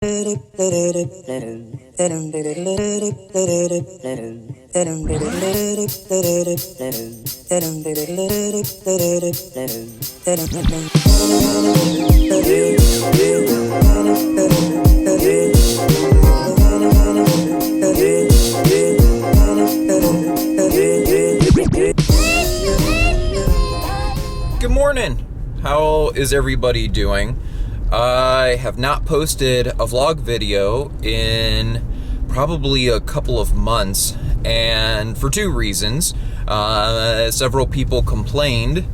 Good morning. How is everybody doing? I have not posted a vlog video in probably a couple of months, and for two reasons. Several people complained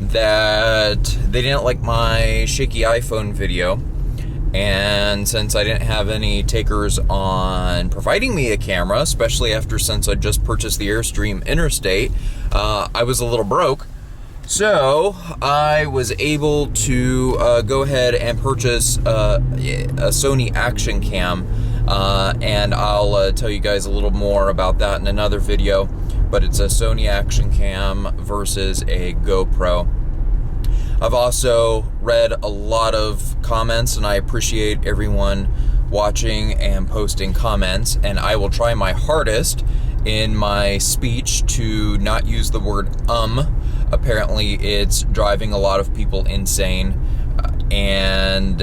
that they didn't like my shaky iPhone video, and since I didn't have any takers on providing me a camera, especially since I just purchased the Airstream Interstate, I was a little broke. So I was able to go ahead and purchase a Sony Action Cam, and I'll tell you guys a little more about that in another video. But it's a Sony Action Cam versus a GoPro. I've also read a lot of comments, and I appreciate everyone watching and posting comments, and I will try my hardest in my speech to not use the word Apparently it's driving a lot of people insane, and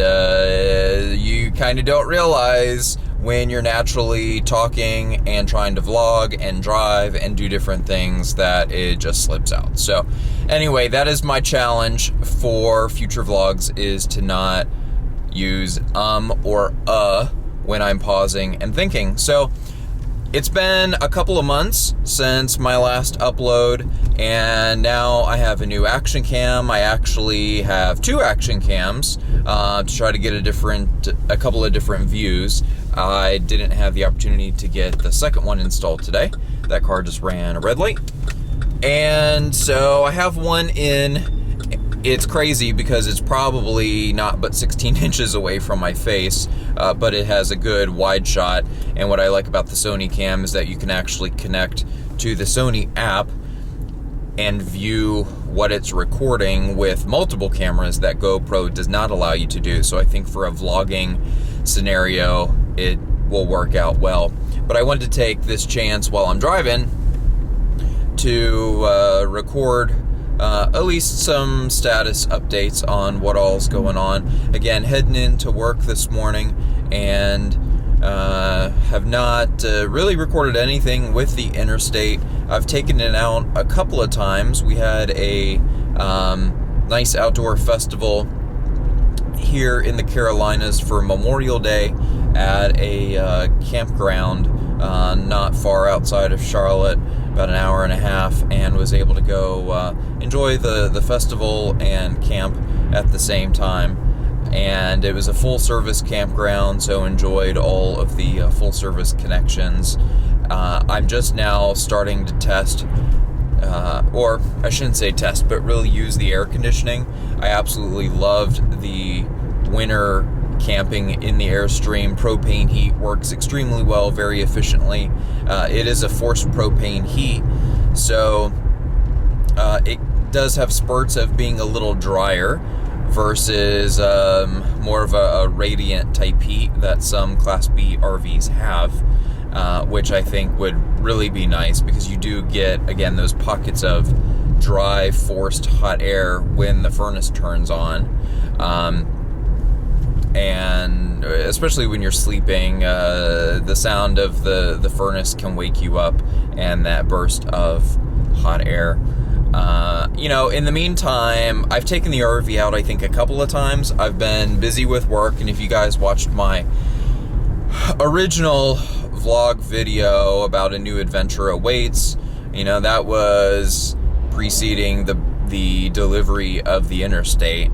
you kind of don't realize when you're naturally talking and trying to vlog and drive and do different things that it just slips out. So anyway, that is my challenge for future vlogs, is to not use or when I'm pausing and thinking. So it's been a couple of months since my last upload, and now I have a new action cam. I actually have two action cams to try to get a couple of different views. I didn't have the opportunity to get the second one installed today. That car just ran a red light. And so I have one in. It's crazy because it's probably not but 16 inches away from my face, but it has a good wide shot. And what I like about the Sony cam is that you can actually connect to the Sony app and view what it's recording with multiple cameras that GoPro does not allow you to do. So I think for a vlogging scenario, it will work out well. But I wanted to take this chance while I'm driving to record at least some status updates on what all's going on. Again, heading into work this morning, and have not really recorded anything with the Interstate. I've taken it out a couple of times. We had a nice outdoor festival here in the Carolinas for Memorial Day at a campground not far outside of Charlotte, about an hour and a half, and was able to go enjoy the festival and camp at the same time. And it was a full service campground, so enjoyed all of the full service connections. I'm just now starting to test, or I shouldn't say test, but really use the air conditioning. I absolutely loved the winter camping in the Airstream. Propane heat works extremely well, very efficiently. It is a forced propane heat, so it does have spurts of being a little drier versus more of a radiant type heat that some Class B RVs have, which I think would really be nice, because you do get, again, those pockets of dry, forced hot air when the furnace turns on. And especially when you're sleeping, the sound of the furnace can wake you up, and that burst of hot air. In the meantime, I've taken the RV out, I think, a couple of times. I've been busy with work, and if you guys watched my original vlog video about a new adventure awaits, that was preceding the delivery of the Interstate.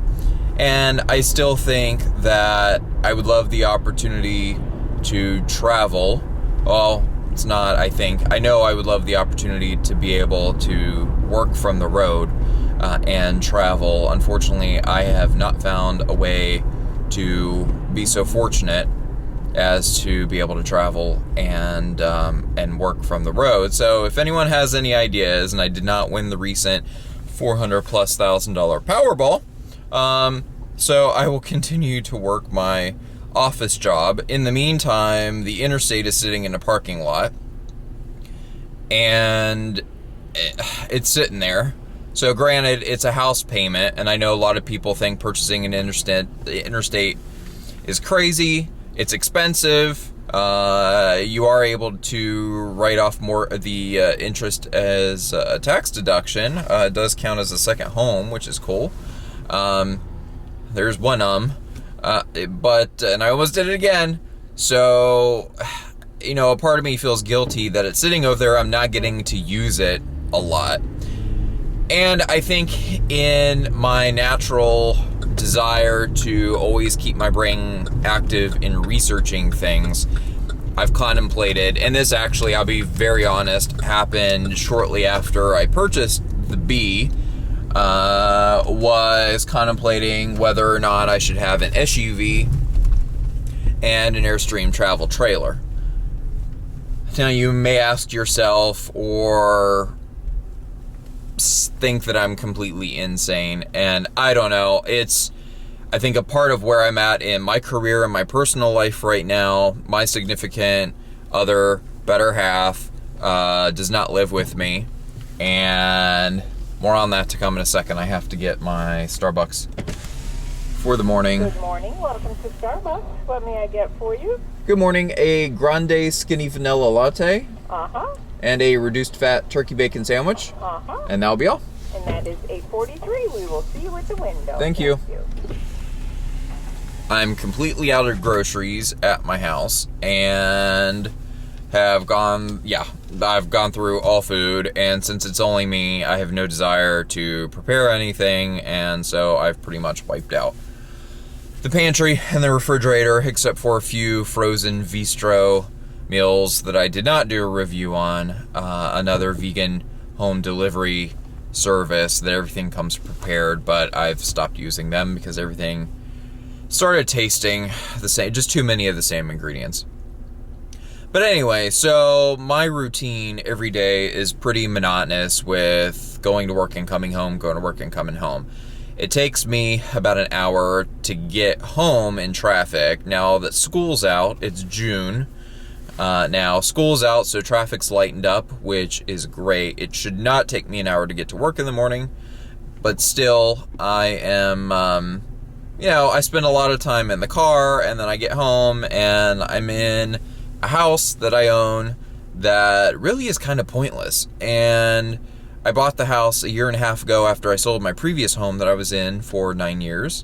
And I still think that I would love the opportunity to travel. Well, it's not, I think. I know I would love the opportunity to be able to work from the road and travel. Unfortunately, I have not found a way to be so fortunate as to be able to travel and work from the road. So if anyone has any ideas, and I did not win the recent $400,000+ Powerball, so I will continue to work my office job. In the meantime, the Interstate is sitting in a parking lot, and it's sitting there. So granted, it's a house payment, and I know a lot of people think purchasing an interstate is crazy. It's expensive. You are able to write off more of the interest as a tax deduction. It does count as a second home, which is cool. There's one but and I almost did it again. So, a part of me feels guilty that it's sitting over there. I'm not getting to use it a lot. And I think in my natural desire to always keep my brain active in researching things, I've contemplated, and this actually, I'll be very honest, happened shortly after I purchased the B, was contemplating whether or not I should have an SUV and an Airstream travel trailer. Now you may ask yourself, or think that I'm completely insane, and I don't know. I think a part of where I'm at in my career and my personal life right now, my significant other, better half, does not live with me, and more on that to come in a second. I have to get my Starbucks for the morning. Good morning. Welcome to Starbucks. What may I get for you? Good morning. A grande skinny vanilla latte. Uh-huh. And a reduced fat turkey bacon sandwich. Uh-huh. And that'll be all. And that is $8.43. We will see you at the window. Thank you. I'm completely out of groceries at my house, and I've gone through all food, and since it's only me, I have no desire to prepare anything, and so I've pretty much wiped out the pantry and the refrigerator, except for a few frozen Bistro meals that I did not do a review on. Another vegan home delivery service that everything comes prepared, but I've stopped using them because everything started tasting the same, just too many of the same ingredients. But anyway, so my routine every day is pretty monotonous, with going to work and coming home, going to work and coming home. It takes me about an hour to get home in traffic. Now that school's out, it's June. Now school's out, so traffic's lightened up, which is great. It should not take me an hour to get to work in the morning, but still, I am, I spend a lot of time in the car, and then I get home, and I'm in a house that I own that really is kind of pointless. And I bought the house a year and a half ago after I sold my previous home that I was in for 9 years.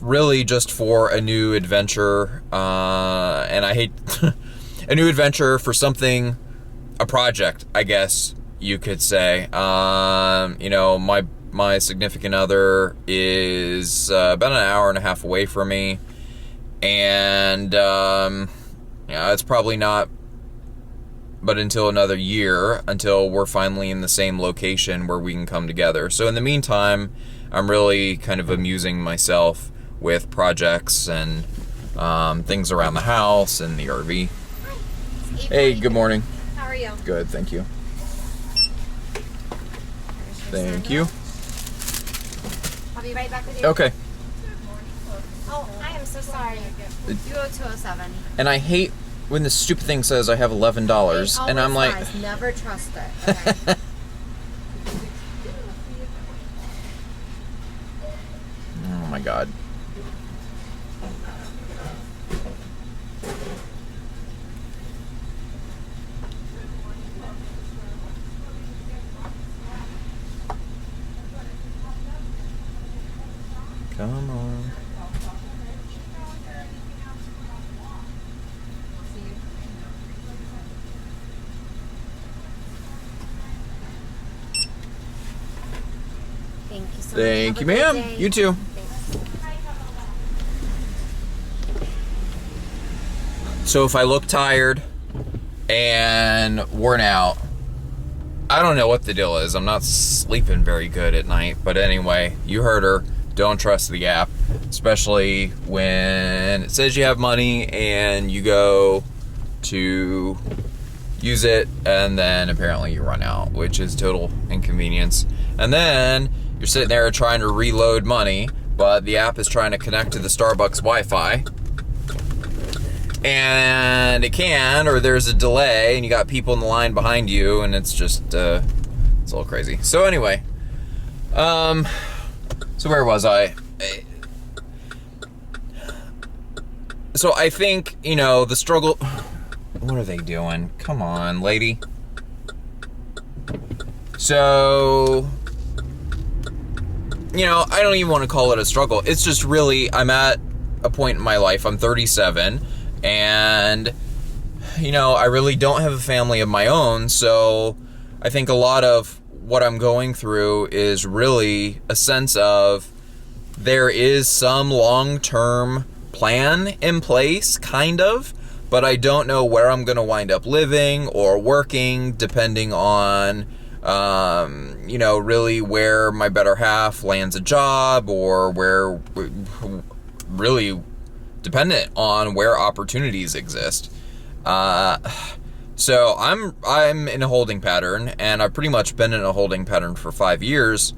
Really just for a new adventure, and I hate a new adventure for something, a project, I guess you could say. My significant other is about an hour and a half away from me, and it's probably not but until another year until we're finally in the same location where we can come together. So in the meantime, I'm really kind of amusing myself with projects and things around the house and the RV. Hey, good morning. How are you? Good, thank you. Thank you. I'll be right back with you. Okay. Oh, I am so sorry. You owe 207. And I hate when the stupid thing says I have $11, and I'm like, does. Never trust it. Okay. oh my God. Come on. Thank you so much. Thank you, ma'am. You too. Thanks. So if I look tired and worn out, I don't know what the deal is. I'm not sleeping very good at night. But anyway, you heard her. Don't trust the app, especially when it says you have money and you go to use it and then apparently you run out, which is total inconvenience. And then you're sitting there trying to reload money but the app is trying to connect to the Starbucks Wi-Fi. And it can, or there's a delay, and you got people in the line behind you, and it's just, it's a little crazy. So anyway, so where was I? So I think, the struggle... What are they doing? Come on, lady. So, I don't even want to call it a struggle. It's just really, I'm at a point in my life, I'm 37, and, I really don't have a family of my own, so I think a lot of what I'm going through is really a sense of there is some long-term plan in place, kind of, but I don't know where I'm going to wind up living or working, depending on, really where my better half lands a job, or where, really dependent on where opportunities exist. So I'm in a holding pattern, and I've pretty much been in a holding pattern for 5 years.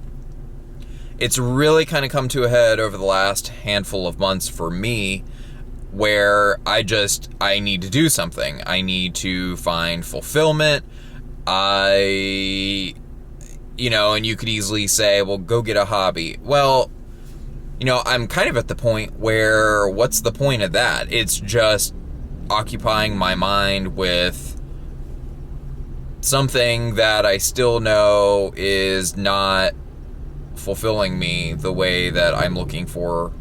It's really kind of come to a head over the last handful of months for me, where I need to do something. I need to find fulfillment. And you could easily say, well, go get a hobby. Well, I'm kind of at the point where, what's the point of that? It's just occupying my mind with something that I still know is not fulfilling me the way that I'm looking for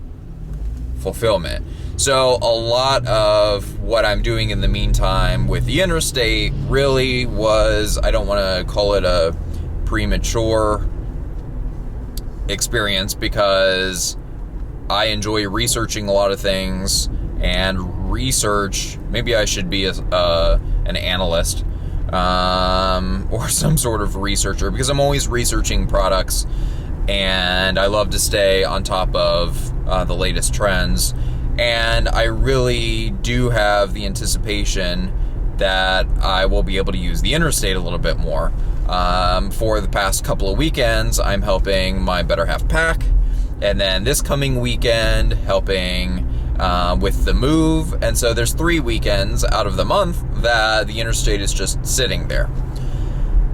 fulfillment. So a lot of what I'm doing in the meantime with the Interstate really was, I don't want to call it a premature experience, because I enjoy researching a lot of things, and maybe I should be an analyst or some sort of researcher, because I'm always researching products, and I love to stay on top of the latest trends. And I really do have the anticipation that I will be able to use the Interstate a little bit more. For the past couple of weekends, I'm helping my better half pack. And then this coming weekend, helping with the move. And so there's 3 weekends out of the month that the Interstate is just sitting there.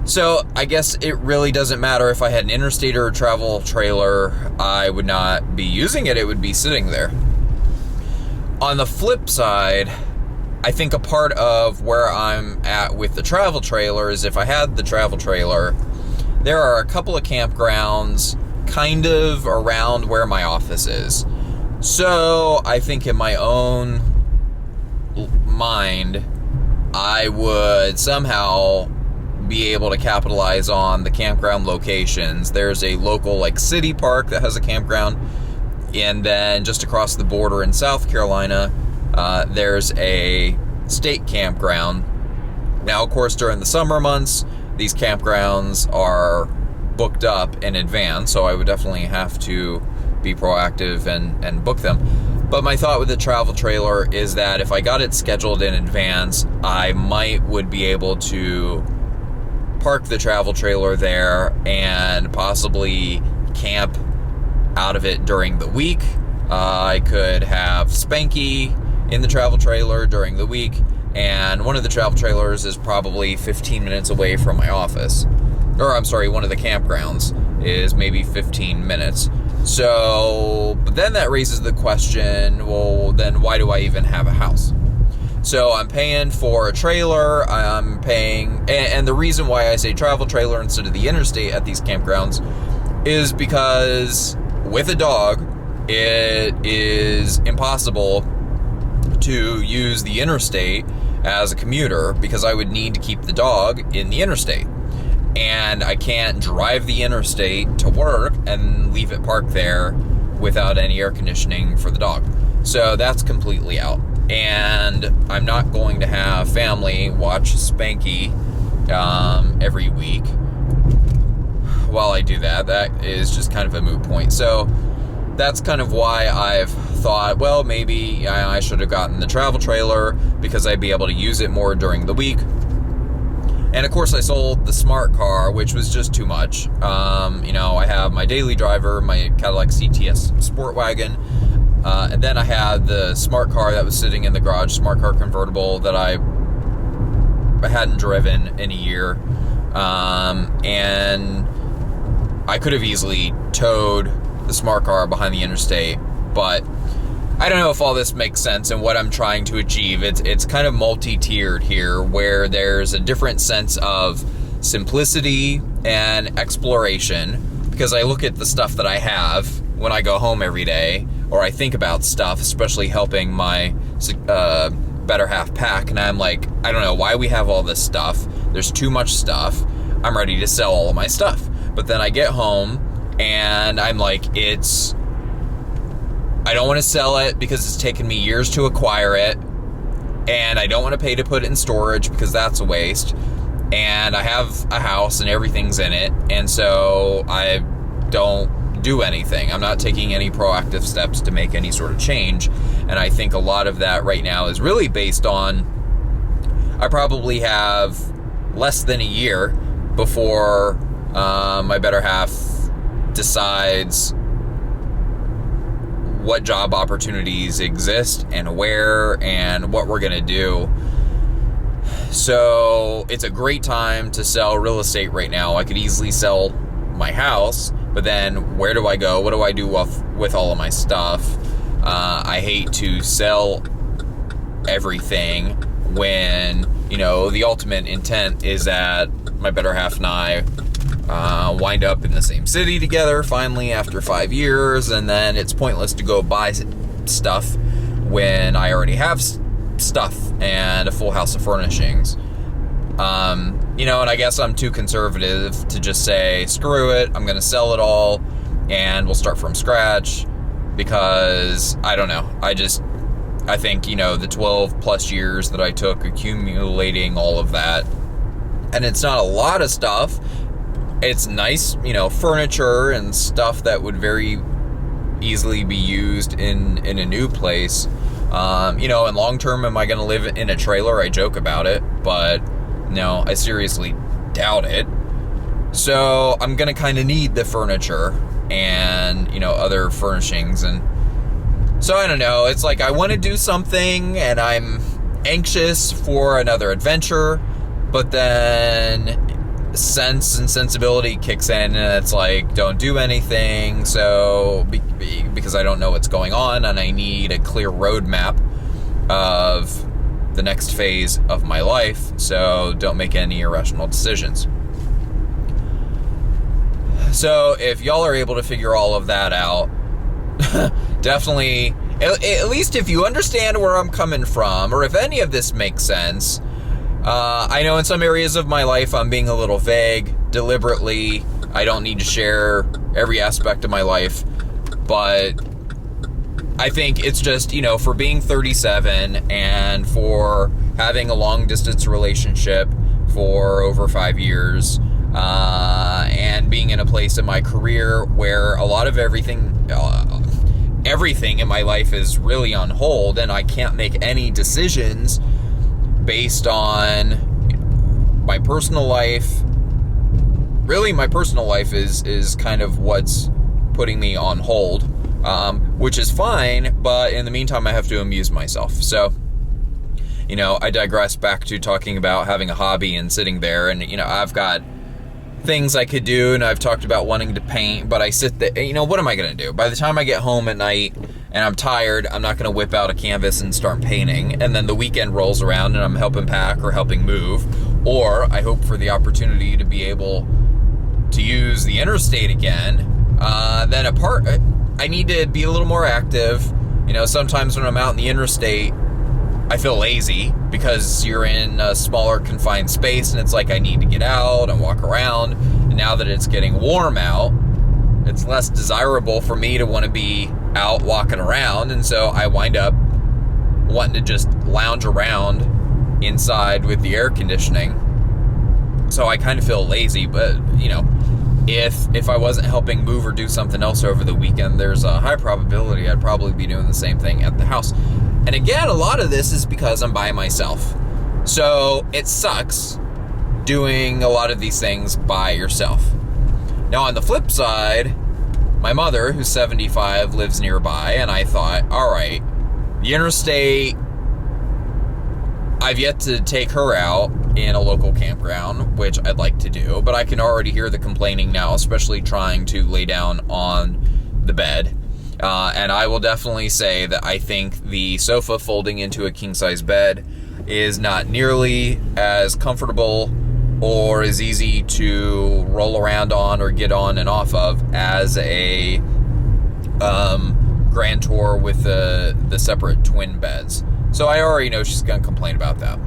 So I guess it really doesn't matter if I had an Interstate or a travel trailer. I would not be using it. It would be sitting there. On the flip side, I think a part of where I'm at with the travel trailer is, if I had the travel trailer, there are a couple of campgrounds kind of around where my office is. So I think in my own mind, I would somehow be able to capitalize on the campground locations. There's a local city park that has a campground. And then just across the border in South Carolina, there's a state campground. Now, of course, during the summer months, these campgrounds are booked up in advance, so I would definitely have to be proactive and book them. But my thought with the travel trailer is that if I got it scheduled in advance, I would be able to park the travel trailer there and possibly camp out of it during the week. I could have Spanky in the travel trailer during the week, and one of the travel trailers is probably 15 minutes away from my office. Or, I'm sorry, one of the campgrounds is maybe 15 minutes. So, but then that raises the question, well, then why do I even have a house? So I'm paying for a trailer, I'm paying, and the reason why I say travel trailer instead of the Interstate at these campgrounds is because with a dog, it is impossible to use the Interstate as a commuter, because I would need to keep the dog in the Interstate. And I can't drive the Interstate to work and leave it parked there without any air conditioning for the dog. So that's completely out. And I'm not going to have family watch Spanky every week. While I do that, that is just kind of a moot point. So that's kind of why I've thought, well, maybe I should have gotten the travel trailer, because I'd be able to use it more during the week. And of course I sold the smart car, which was just too much. I have my daily driver, my Cadillac CTS Sport Wagon, and then I had the smart car that was sitting in the garage, smart car convertible that I hadn't driven in a year. And I could have easily towed the smart car behind the interstate, but I don't know if all this makes sense and what I'm trying to achieve. It's kind of multi-tiered here, where there's a different sense of simplicity and exploration, because I look at the stuff that I have when I go home every day, or I think about stuff, especially helping my better half pack, and I'm like, I don't know why we have all this stuff. There's too much stuff. I'm ready to sell all of my stuff. But then I get home and I'm like, I don't want to sell it because it's taken me years to acquire it, and I don't want to pay to put it in storage because that's a waste, and I have a house and everything's in it, and so I don't do anything. I'm not taking any proactive steps to make any sort of change, and I think a lot of that right now is really based on I probably have less than a year before my better half decides what job opportunities exist and where and what we're gonna do. So it's a great time to sell real estate right now. I could easily sell my house, but then where do I go? What do I do with all of my stuff? I hate to sell everything when, the ultimate intent is that my better half and I wind up in the same city together finally after 5 years, and then it's pointless to go buy stuff when I already have stuff and a full house of furnishings. And I guess I'm too conservative to just say, screw it, I'm gonna sell it all and we'll start from scratch, because I don't know, I think, the 12 plus years that I took accumulating all of that, and it's not a lot of stuff. It's nice, furniture and stuff that would very easily be used in a new place. And long term, am I going to live in a trailer? I joke about it, but no, I seriously doubt it. So I'm going to kind of need the furniture and, other furnishings. And so I don't know. It's like I want to do something and I'm anxious for another adventure, but then sense and sensibility kicks in and it's like, don't do anything. So because I don't know what's going on and I need a clear roadmap of the next phase of my life, so don't make any irrational decisions. So if y'all are able to figure all of that out, definitely, at least if you understand where I'm coming from, or if any of this makes sense. I know in some areas of my life I'm being a little vague deliberately. I don't need to share every aspect of my life, but I think it's just, for being 37 and for having a long distance relationship for over 5 years, and being in a place in my career where a lot of everything in my life is really on hold, and I can't make any decisions based on my personal life. Really, my personal life is kind of what's putting me on hold, which is fine, but in the meantime I have to amuse myself. So, I digress back to talking about having a hobby and sitting there, and I've got things I could do, and I've talked about wanting to paint, but I sit there, what am I going to do? By the time I get home at night and I'm tired, I'm not going to whip out a canvas and start painting, and then the weekend rolls around and I'm helping pack or helping move, or I hope for the opportunity to be able to use the interstate again. Then I need to be a little more active. Sometimes when I'm out in the interstate, I feel lazy because you're in a smaller confined space, and it's like I need to get out and walk around. And now that it's getting warm out, it's less desirable for me to want to be out walking around, and so I wind up wanting to just lounge around inside with the air conditioning. So I kind of feel lazy, but if I wasn't helping move or do something else over the weekend, there's a high probability I'd probably be doing the same thing at the house. And again, a lot of this is because I'm by myself. So it sucks, doing a lot of these things by yourself. Now, on the flip side, my mother, who's 75, lives nearby, and I thought, all right, the interstate, I've yet to take her out in a local campground, which I'd like to do, but I can already hear the complaining now, especially trying to lay down on the bed. And I will definitely say that I think the sofa folding into a king-size bed is not nearly as comfortable or as easy to roll around on or get on and off of as a grand tour with the separate twin beds. So I already know she's going to complain about that.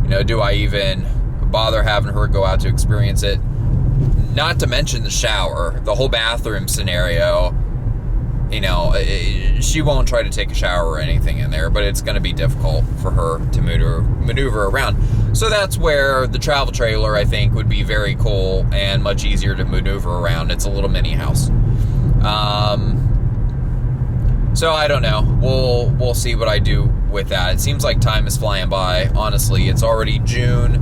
You know, do I even bother having her go out to experience it? Not to mention the shower, the whole bathroom scenario. You know, she won't try to take a shower or anything in there, but it's going to be difficult for her to maneuver around. So that's where the travel trailer, I think, would be very cool and much easier to maneuver around. It's a little mini house. So I don't know. We'll see what I do with that. It seems like time is flying by. Honestly, it's already June.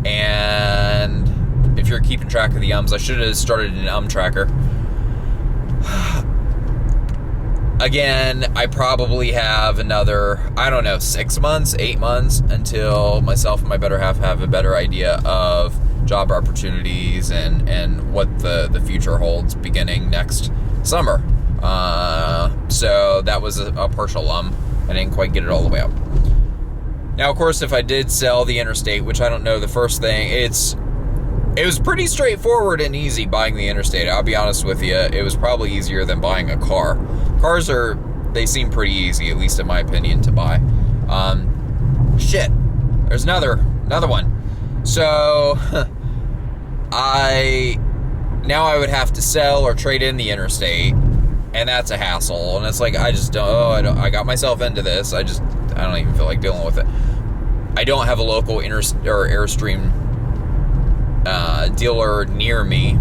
And if you're keeping track of the ums, I should have started an tracker. Again, I probably have another, 6 months, 8 months until myself and my better half have a better idea of job opportunities and what the future holds beginning next summer. So that was a partial I didn't quite get it all the way out. Now, of course, if I did sell the Interstate, which I don't know the first thing, it was pretty straightforward and easy buying the Interstate. I'll be honest with you, it was probably easier than buying a car. Cars they seem pretty easy, at least in my opinion, to buy. There's another one. So, I would have to sell or trade in the Interstate, and that's a hassle. And it's like, I got myself into this. I don't even feel like dealing with it. I don't have a local Airstream dealer near me,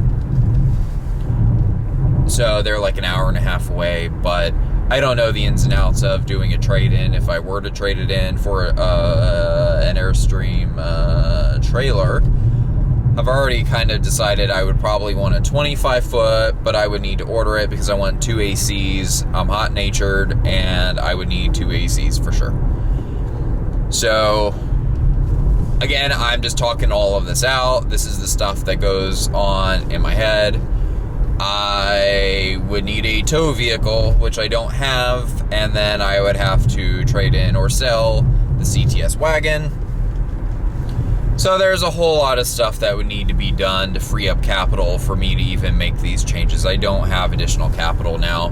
so they're like an hour and a half away, but I don't know the ins and outs of doing a trade-in. If I were to trade it in for an Airstream trailer, I've already kind of decided I would probably want a 25-foot, but I would need to order it because I want 2 ACs. I'm hot-natured, and I would need 2 ACs for sure. So, again, I'm just talking all of this out. This is the stuff that goes on in my head. I would need a tow vehicle, which I don't have, and then I would have to trade in or sell the CTS wagon. So there's a whole lot of stuff that would need to be done to free up capital for me to even make these changes. I don't have additional capital now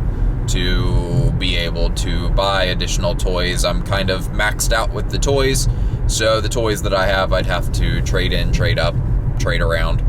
to be able to buy additional toys. I'm kind of maxed out with the toys. So the toys that I have, I'd have to trade in, trade up, trade around.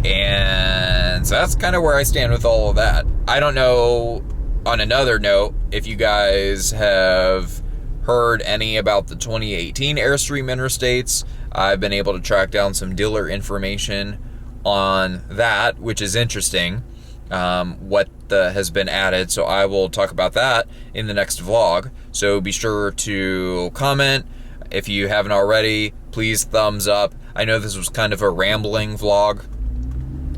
And so that's kind of where I stand with all of that. I don't know, on another note, if you guys have heard any about the 2018 Airstream Interstates. I've been able to track down some dealer information on that, which is interesting, what has been added. So I will talk about that in the next vlog. So be sure to comment. If you haven't already, please thumbs up. I know this was kind of a rambling vlog,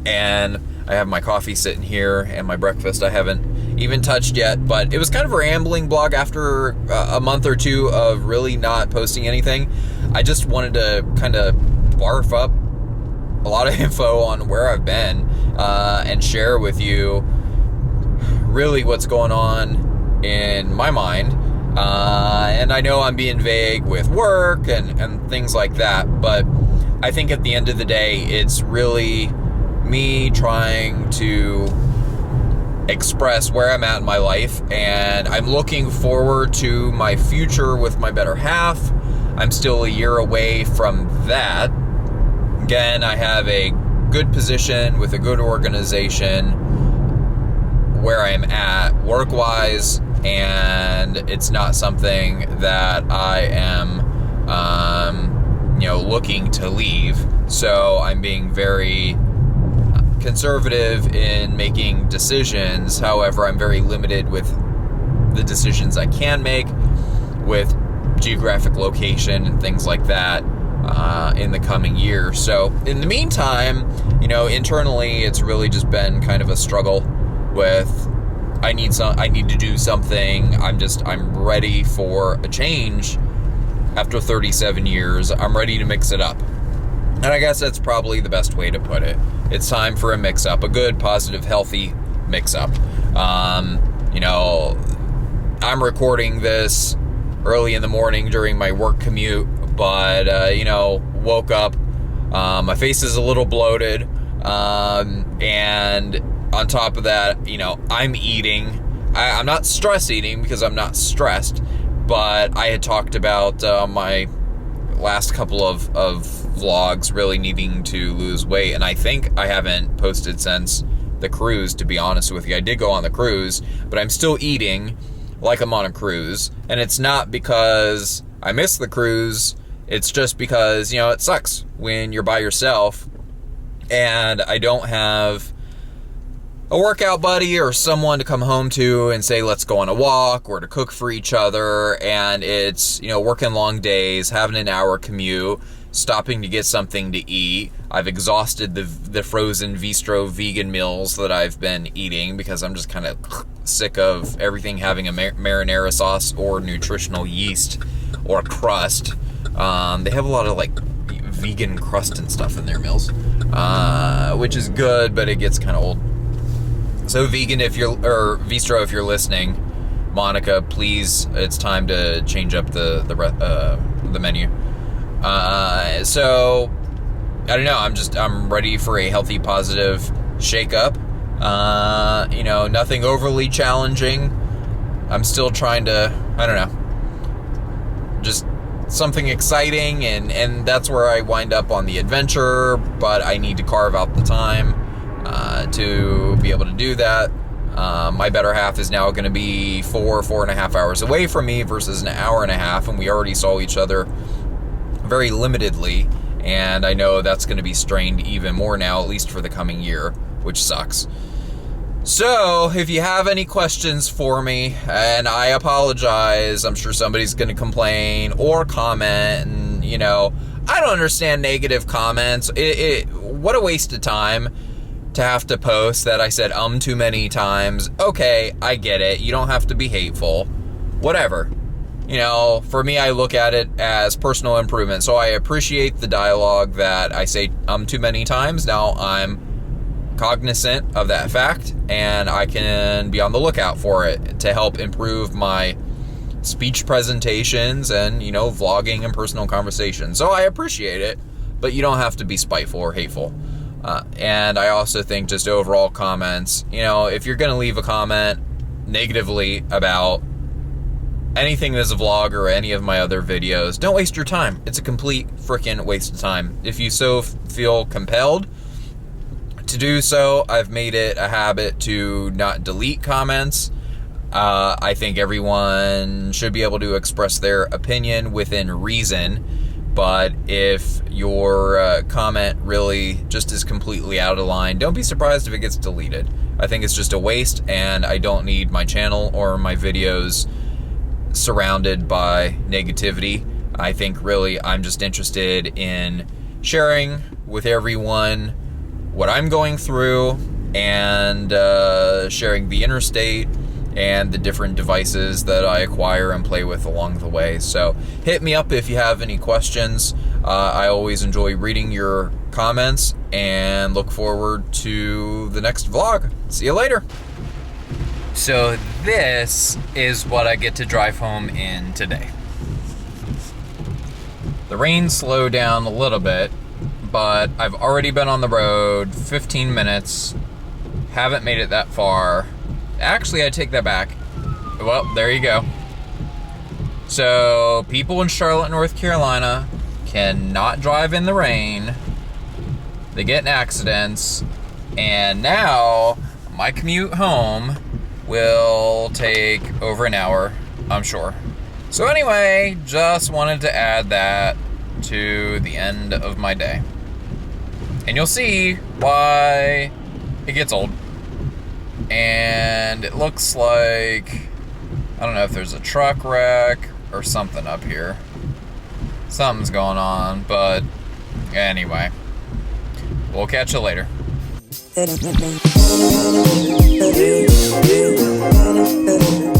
and I have my coffee sitting here and my breakfast I haven't even touched yet, but it was kind of a rambling vlog after a month or two of really not posting anything. I just wanted to kind of barf up a lot of info on where I've been and share with you really what's going on in my mind. And I know I'm being vague with work and things like that, but I think at the end of the day, it's really me trying to express where I'm at in my life, and I'm looking forward to my future with my better half. I'm still a year away from that. Again, I have a good position with a good organization where I'm at work-wise, and it's not something that I am looking to leave. So I'm being very conservative in making decisions. However, I'm very limited with the decisions I can make with geographic location and things like that in the coming year. So in the meantime, internally, it's really just been kind of a struggle with, I need to do something. I'm ready for a change. After 37 years, I'm ready to mix it up. And I guess that's probably the best way to put it. It's time for a mix-up, a good, positive, healthy mix-up. I'm recording this early in the morning during my work commute, but, woke up. My face is a little bloated. And on top of that, I'm eating. I'm not stress eating because I'm not stressed, but I had talked about my last couple of vlogs really needing to lose weight, and I think I haven't posted since the cruise, to be honest with you. I did go on the cruise, but I'm still eating like I'm on a cruise, and it's not because I miss the cruise. It's just because, it sucks when you're by yourself and I don't have a workout buddy or someone to come home to and say, let's go on a walk, or to cook for each other. And it's, working long days, having an hour commute, stopping to get something to eat. I've exhausted the frozen Vistro vegan meals that I've been eating because I'm just kind of sick of everything having a marinara sauce or nutritional yeast or crust. They have a lot of vegan crust and stuff in their meals, which is good, but it gets kind of old. So Vistro, if you're listening, Monica, please, it's time to change up the menu. So I don't know. I'm ready for a healthy, positive shake-up. Nothing overly challenging. I'm still trying to, I don't know, just something exciting, and that's where I wind up on the adventure, but I need to carve out the time to be able to do that. My better half is now going to be 4.5 hours away from me versus an hour and a half, and we already saw each other very limitedly, and I know that's going to be strained even more now, at least for the coming year, which sucks. So, if you have any questions for me, and I apologize, I'm sure somebody's going to complain or comment, and, I don't understand negative comments. What a waste of time to have to post that I said too many times. Okay, I get it. You don't have to be hateful. Whatever. For me, I look at it as personal improvement. So I appreciate the dialogue that I say too many times. Now I'm cognizant of that fact, and I can be on the lookout for it to help improve my speech presentations and, vlogging and personal conversations. So I appreciate it, but you don't have to be spiteful or hateful. And I also think just overall comments, if you're going to leave a comment negatively about anything that's a vlog or any of my other videos, don't waste your time. It's a complete freaking waste of time. If you so feel compelled to do so, I've made it a habit to not delete comments. I think everyone should be able to express their opinion within reason, but if your comment really just is completely out of line, don't be surprised if it gets deleted. I think it's just a waste, and I don't need my channel or my videos surrounded by negativity. I think really I'm just interested in sharing with everyone what I'm going through, and sharing the interstate and the different devices that I acquire and play with along the way. So hit me up if you have any questions. I always enjoy reading your comments and look forward to the next vlog. See you later. So this is what I get to drive home in today. The rain slowed down a little bit, but I've already been on the road 15 minutes, haven't made it that far. Actually, I take that back. Well, there you go. So, people in Charlotte, North Carolina cannot drive in the rain. They get in accidents. And now, my commute home will take over an hour, I'm sure. So anyway, just wanted to add that to the end of my day. And you'll see why it gets old. And it looks like, I don't know if there's a truck wreck or something up here. Something's going on, but anyway. We'll catch you later. Thank you.